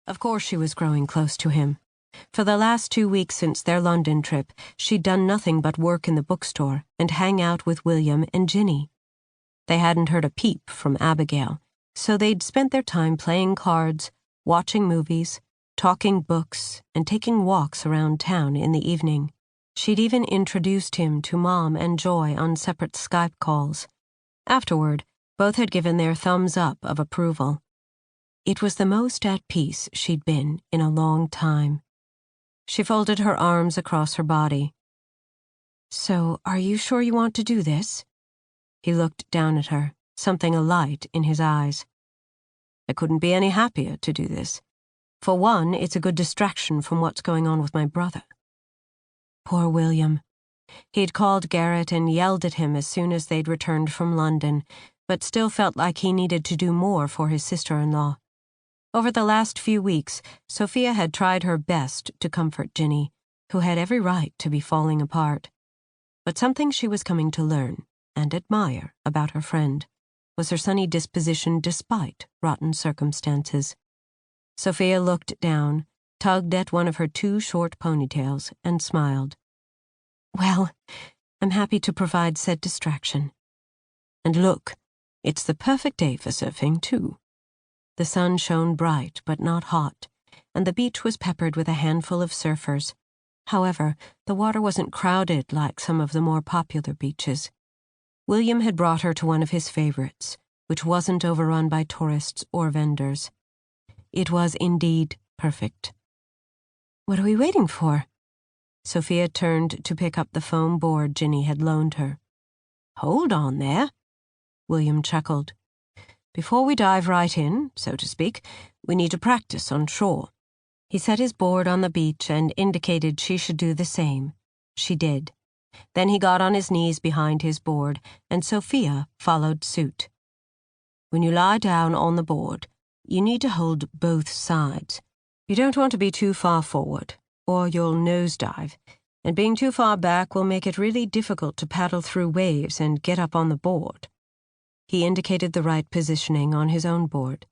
Of course she was growing close to him. For the last 2 weeks since their London trip, she'd done nothing but work in the bookstore and hang out with William and Ginny. They hadn't heard a peep from Abigail, so they'd spent their time playing cards, watching movies, talking books, and taking walks around town in the evening. She'd even introduced him to Mom and Joy on separate Skype calls. Afterward, both had given their thumbs up of approval. It was the most at peace she'd been in a long time. She folded her arms across her body. "So, are you sure you want to do this?" He looked down at her, something alight in his eyes. "I couldn't be any happier to do this. For one, it's a good distraction from what's going on with my brother." Poor William. He'd called Garrett and yelled at him as soon as they'd returned from London, but still felt like he needed to do more for his sister-in-law. Over the last few weeks, Sophia had tried her best to comfort Ginny, who had every right to be falling apart. But something she was coming to learn and admire about her friend was her sunny disposition despite rotten circumstances. Sophia looked down, tugged at one of her 2 short ponytails, and smiled. "Well, I'm happy to provide said distraction. And look, it's the perfect day for surfing, too." The sun shone bright but not hot, and the beach was peppered with a handful of surfers. However, the water wasn't crowded like some of the more popular beaches. William had brought her to one of his favorites, which wasn't overrun by tourists or vendors. It was indeed perfect. "What are we waiting for?" Sophia turned to pick up the foam board Ginny had loaned her. "Hold on there," William chuckled. "Before we dive right in, so to speak, we need to practice on shore." He set his board on the beach and indicated she should do the same. She did. Then he got on his knees behind his board, and Sophia followed suit. "When you lie down on the board, you need to hold both sides. You don't want to be too far forward, or you'll nosedive, and being too far back will make it really difficult to paddle through waves and get up on the board." He indicated the right positioning on his own board.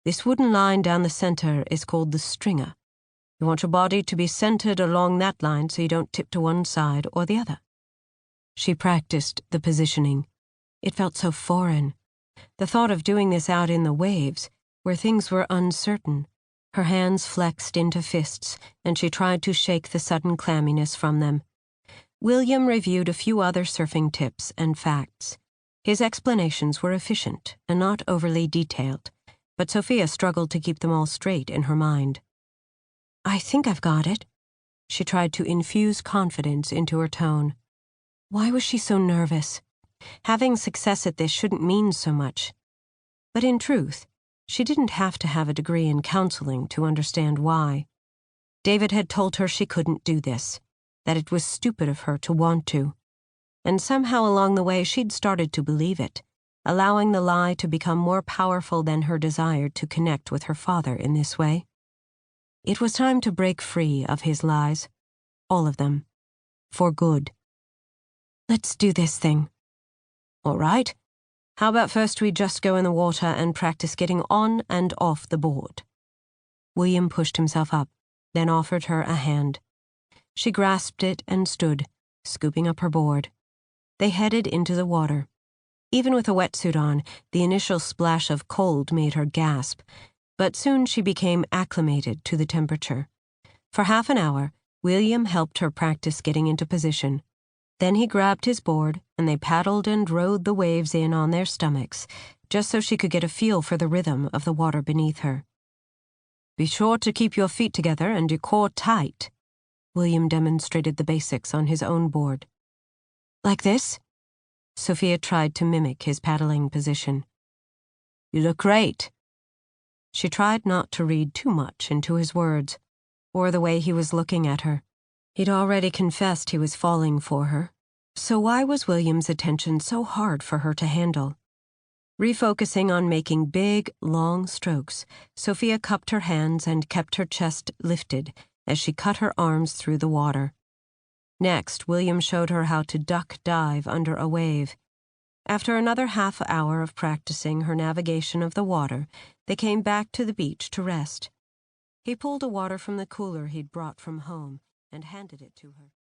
"This wooden line down the center is called the stringer. You want your body to be centered along that line so you don't tip to one side or the other." She practiced the positioning. It felt so foreign. The thought of doing this out in the waves, where things were uncertain. Her hands flexed into fists, and she tried to shake the sudden clamminess from them. William reviewed a few other surfing tips and facts. His explanations were efficient and not overly detailed, but Sophia struggled to keep them all straight in her mind. "I think I've got it." She tried to infuse confidence into her tone. Why was she so nervous? Having success at this shouldn't mean so much. But in truth, she didn't have to have a degree in counseling to understand why. David had told her she couldn't do this, that it was stupid of her to want to. And somehow along the way she'd started to believe it, allowing the lie to become more powerful than her desire to connect with her father in this way. It was time to break free of his lies. All of them. For good. "Let's do this thing." "All right. How about first we just go in the water and practice getting on and off the board?" William pushed himself up, then offered her a hand. She grasped it and stood, scooping up her board. They headed into the water. Even with a wetsuit on, the initial splash of cold made her gasp, but soon she became acclimated to the temperature. For half an hour, William helped her practice getting into position. Then he grabbed his board, and they paddled and rode the waves in on their stomachs, just so she could get a feel for the rhythm of the water beneath her. "Be sure to keep your feet together and your core tight." William demonstrated the basics on his own board. "Like this?" Sophia tried to mimic his paddling position. "You look great." She tried not to read too much into his words, or the way he was looking at her. He'd already confessed he was falling for her, so why was William's attention so hard for her to handle? Refocusing on making big, long strokes, Sophia cupped her hands and kept her chest lifted as she cut her arms through the water. Next, William showed her how to duck dive under a wave. After another half hour of practicing her navigation of the water, they came back to the beach to rest. He pulled a water from the cooler he'd brought from home and handed it to her.